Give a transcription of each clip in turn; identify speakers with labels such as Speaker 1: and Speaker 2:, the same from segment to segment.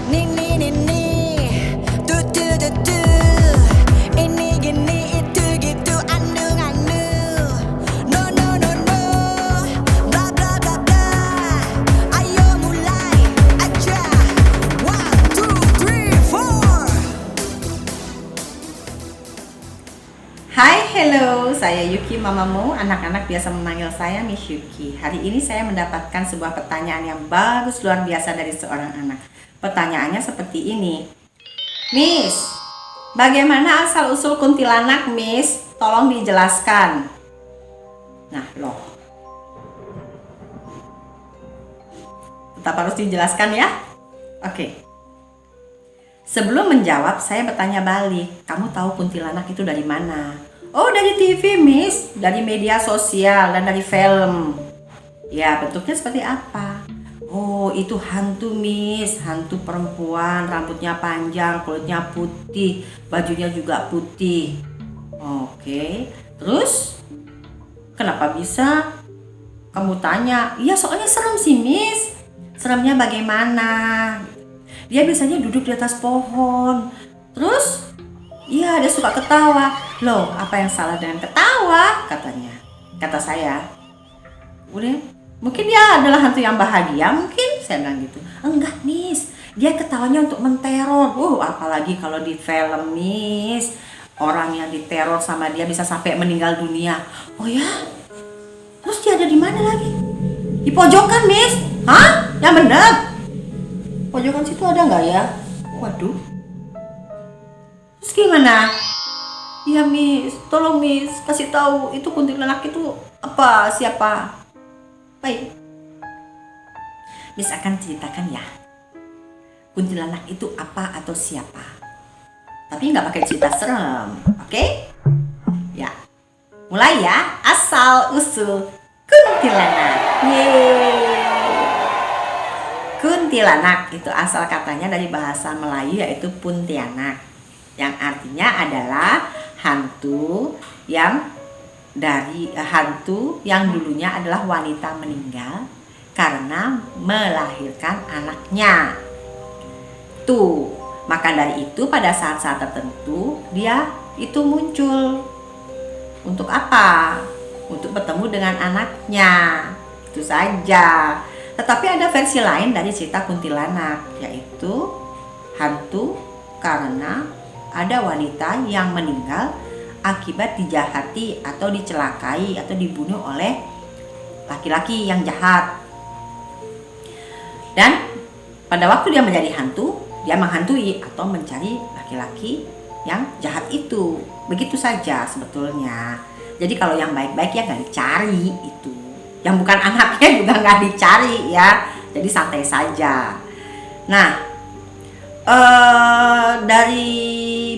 Speaker 1: Nih nih nih nih, tu tu tu tu, ini gini itu gitu, anu anu, no no no no, bla bla bla bla. Ayo mulai aja, 1, 2, 3, 4.
Speaker 2: Hai, hello, saya Yuki Mamamu. Anak-anak biasa memanggil saya Miss Yuki. Hari ini saya mendapatkan sebuah pertanyaan yang bagus luar biasa dari seorang anak. Pertanyaannya seperti ini. Miss, bagaimana asal-usul kuntilanak, Miss? Tolong dijelaskan. Nah, loh. Tetap harus dijelaskan ya? Oke. Sebelum menjawab, saya bertanya balik, kamu tahu kuntilanak itu dari mana? Oh, dari TV, Miss, dari media sosial dan dari film. Ya, bentuknya seperti apa? Oh, itu hantu, Miss, hantu perempuan, rambutnya panjang, kulitnya putih, bajunya juga putih. Oke, terus kenapa bisa kamu tanya? Iya, soalnya serem sih, Miss. Seremnya bagaimana? Dia biasanya duduk di atas pohon. Terus, iya dia suka ketawa. Loh, apa yang salah dengan ketawa? Katanya. Kata saya. Udah, mungkin dia adalah hantu yang bahagia, mungkin saya bilang gitu. Enggak, Miss. Dia ketawanya untuk menteror. Apalagi kalau di film, Miss. Orang yang diteror sama dia bisa sampai meninggal dunia. Oh ya? Terus dia ada di mana lagi? Di pojokan, Miss. Hah? Yang benar? Pojokan situ ada nggak ya? Waduh. Terus gimana? Ya Miss, tolong Miss, kasih tahu itu kuntilanak itu apa, siapa? Baik. Miss akan ceritakan ya. Kuntilanak itu apa atau siapa? Tapi nggak pakai cerita serem, oke? Ya. Mulai ya, asal usul kuntilanak. Yeay. Kuntilanak itu asal katanya dari bahasa Melayu yaitu Puntianak, yang artinya adalah hantu yang dulunya adalah wanita meninggal karena melahirkan anaknya. Tuh, maka dari itu pada saat-saat tertentu dia itu muncul. Untuk apa? Untuk bertemu dengan anaknya. Itu saja. Tetapi ada versi lain dari cerita kuntilanak, yaitu hantu karena ada wanita yang meninggal akibat dijahati atau dicelakai atau dibunuh oleh laki-laki yang jahat. Dan pada waktu dia menjadi hantu, dia menghantui atau mencari laki-laki yang jahat itu. Begitu saja sebetulnya. Jadi kalau yang baik-baik ya nggak dicari itu. Yang bukan anaknya juga nggak dicari ya, jadi santai saja. Nah, dari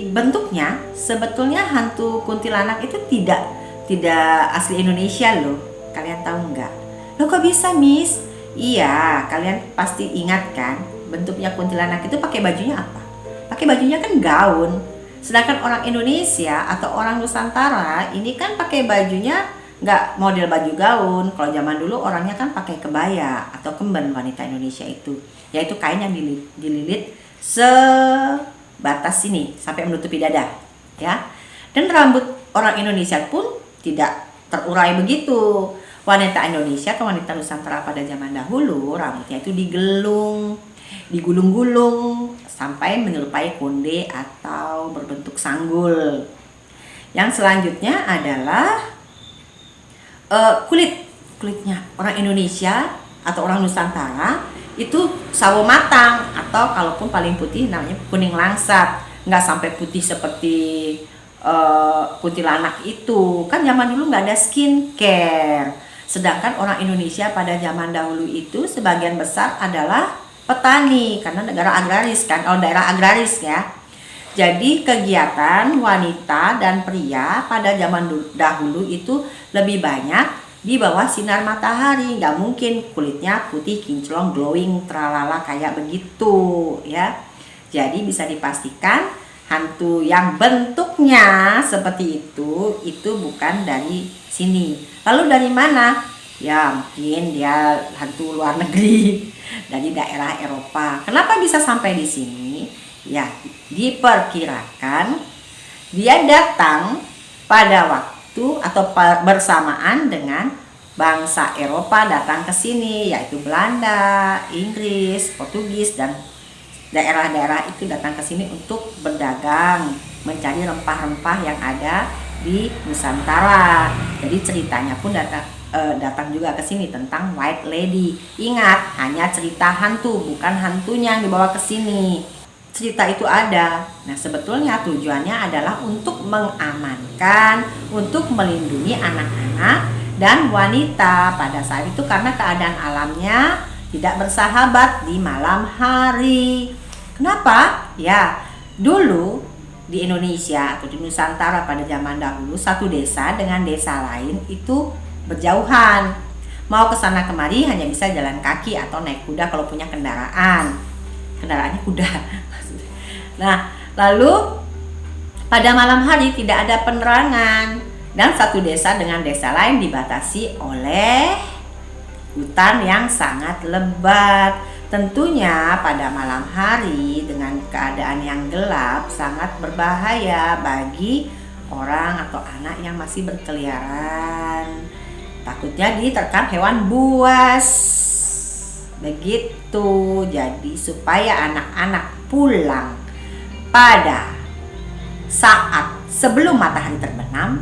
Speaker 2: bentuknya sebetulnya hantu kuntilanak itu tidak asli Indonesia loh. Kalian tahu nggak? Loh kok bisa, Miss? Iya, kalian pasti ingat kan, bentuknya kuntilanak itu pakai bajunya apa? Pakai bajunya kan gaun. Sedangkan orang Indonesia atau orang Nusantara ini kan pakai bajunya nggak model baju gaun. Kalau zaman dulu orangnya kan pakai kebaya atau kemben wanita Indonesia itu, yaitu kain yang dililit sebatas sini sampai menutupi dada, ya. Dan rambut orang Indonesia pun tidak terurai begitu. Wanita Indonesia atau wanita Nusantara pada zaman dahulu rambutnya itu digulung-gulung sampai menyerupai konde atau berbentuk sanggul. Yang selanjutnya adalah kulitnya orang Indonesia atau orang Nusantara itu sawo matang atau kalaupun paling putih namanya kuning langsat, nggak sampai putih seperti kuntilanak itu. Kan zaman dulu nggak ada skincare. Sedangkan orang Indonesia pada zaman dahulu itu sebagian besar adalah petani karena negara agraris kan, daerah agraris ya. Jadi kegiatan wanita dan pria pada zaman dahulu itu lebih banyak di bawah sinar matahari. Gak mungkin kulitnya putih kinclong glowing tralala kayak begitu ya. Jadi bisa dipastikan hantu yang bentuknya seperti itu bukan dari sini. Lalu dari mana? Ya mungkin dia hantu luar negeri dari daerah Eropa. Kenapa bisa sampai di sini? Ya, diperkirakan dia datang pada waktu atau bersamaan dengan bangsa Eropa datang ke sini, yaitu Belanda, Inggris, Portugis, dan daerah-daerah itu datang ke sini untuk berdagang, mencari rempah-rempah yang ada di Nusantara. Jadi ceritanya pun datang juga ke sini tentang White Lady. Ingat, hanya cerita hantu, bukan hantunya yang dibawa ke sini. Cerita itu ada. Nah, sebetulnya tujuannya adalah untuk mengamankan, untuk melindungi anak-anak dan wanita pada saat itu karena keadaan alamnya tidak bersahabat di malam hari. Kenapa? Ya, dulu di Indonesia atau di Nusantara pada zaman dahulu, satu desa dengan desa lain itu berjauhan. Mau ke sana kemari hanya bisa jalan kaki atau naik kuda kalau punya kendaraan. Kendaraannya kuda. Nah, lalu pada malam hari tidak ada penerangan dan satu desa dengan desa lain dibatasi oleh hutan yang sangat lebat. Tentunya pada malam hari dengan keadaan yang gelap sangat berbahaya bagi orang atau anak yang masih berkeliaran. Takutnya diterkam hewan buas. Begitu. Jadi supaya anak-anak pulang pada saat sebelum matahari terbenam,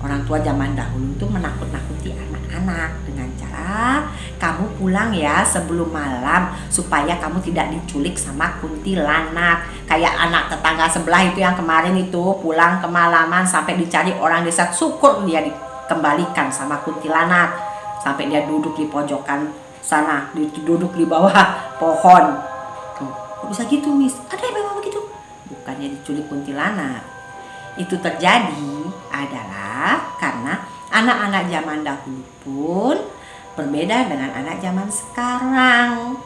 Speaker 2: orang tua zaman dahulu itu menakut-nakuti anak-anak dengan cara kamu pulang ya sebelum malam supaya kamu tidak diculik sama kuntilanak. Kayak anak tetangga sebelah itu yang kemarin itu pulang kemalaman sampai dicari orang desa, syukur dia dikembalikan sama kuntilanak. Sampai dia duduk di pojokan sana, duduk di bawah pohon. Tuh, kok bisa gitu, Miss? Ada yang memang begitu? Bukannya diculik kuntilanak. Itu terjadi adalah karena anak-anak zaman dahulu pun berbeda dengan anak zaman sekarang.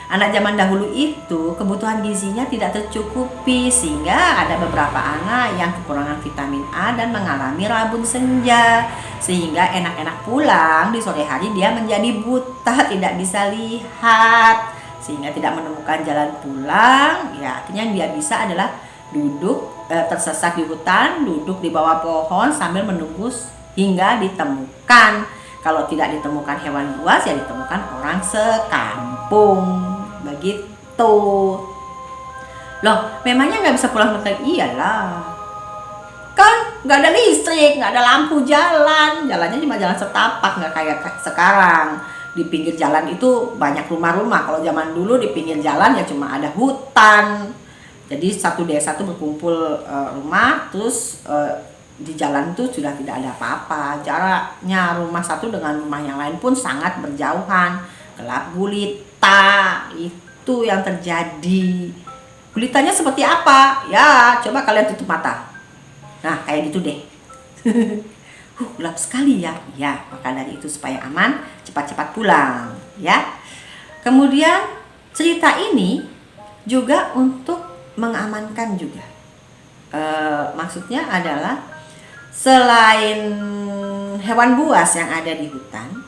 Speaker 2: Anak zaman dahulu itu kebutuhan gizinya tidak tercukupi sehingga ada beberapa anak yang kekurangan vitamin A dan mengalami rabun senja, sehingga enak-enak pulang di sore hari dia menjadi buta, tidak bisa lihat, sehingga tidak menemukan jalan pulang. Ya, akhirnya yang dia bisa adalah duduk tersesat di hutan, duduk di bawah pohon sambil menunggu hingga ditemukan. Kalau tidak ditemukan hewan buas ya ditemukan orang sekampung. Begitu. Loh, memangnya nggak bisa pulang ke? Iyalah, kan nggak ada listrik, nggak ada lampu jalan, jalannya cuma jalan setapak, nggak kayak sekarang. Di pinggir jalan itu banyak rumah-rumah. Kalau zaman dulu di pinggir jalan ya cuma ada hutan. Jadi satu desa tuh berkumpul rumah, terus di jalan tuh sudah tidak ada apa-apa. Jaraknya rumah satu dengan rumah yang lain pun sangat berjauhan. Gelap gulita, itu yang terjadi. Gulitanya seperti apa? Ya, coba kalian tutup mata. Nah, kayak gitu deh. Gelap sekali ya. Ya, maka dari itu supaya aman, cepat-cepat pulang, ya. Kemudian cerita ini juga untuk mengamankan juga. Maksudnya adalah selain hewan buas yang ada di hutan,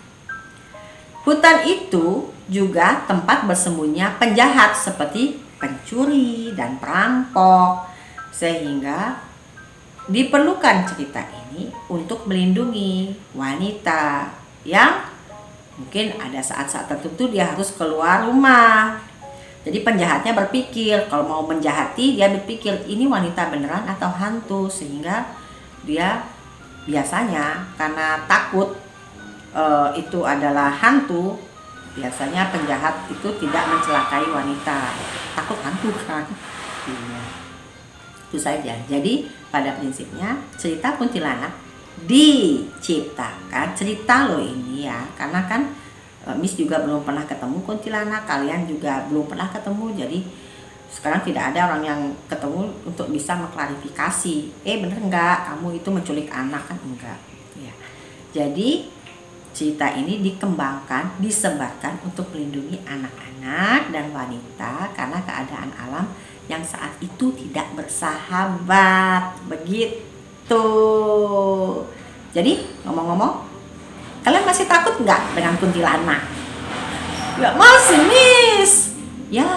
Speaker 2: hutan itu juga tempat bersembunyinya penjahat seperti pencuri dan perampok, sehingga diperlukan cerita ini untuk melindungi wanita yang mungkin ada saat-saat tertentu dia harus keluar rumah. Jadi penjahatnya berpikir, kalau mau menjahati dia berpikir ini wanita beneran atau hantu, sehingga dia biasanya karena takut itu adalah hantu, biasanya penjahat itu tidak mencelakai wanita, takut hantu kan. Iya. Itu saja. Jadi pada prinsipnya cerita kuntilanak diciptakan, cerita loh ini ya, karena kan Miss juga belum pernah ketemu kuntilanak, kalian juga belum pernah ketemu, jadi sekarang tidak ada orang yang ketemu untuk bisa mengklarifikasi, bener enggak kamu itu menculik anak, kan enggak ya. Jadi cerita ini dikembangkan, disebarkan untuk melindungi anak-anak dan wanita karena keadaan alam yang saat itu tidak bersahabat. Begitu. Jadi ngomong-ngomong, Kalian masih takut nggak dengan kuntilanak? Ya masih, Miss. Ya,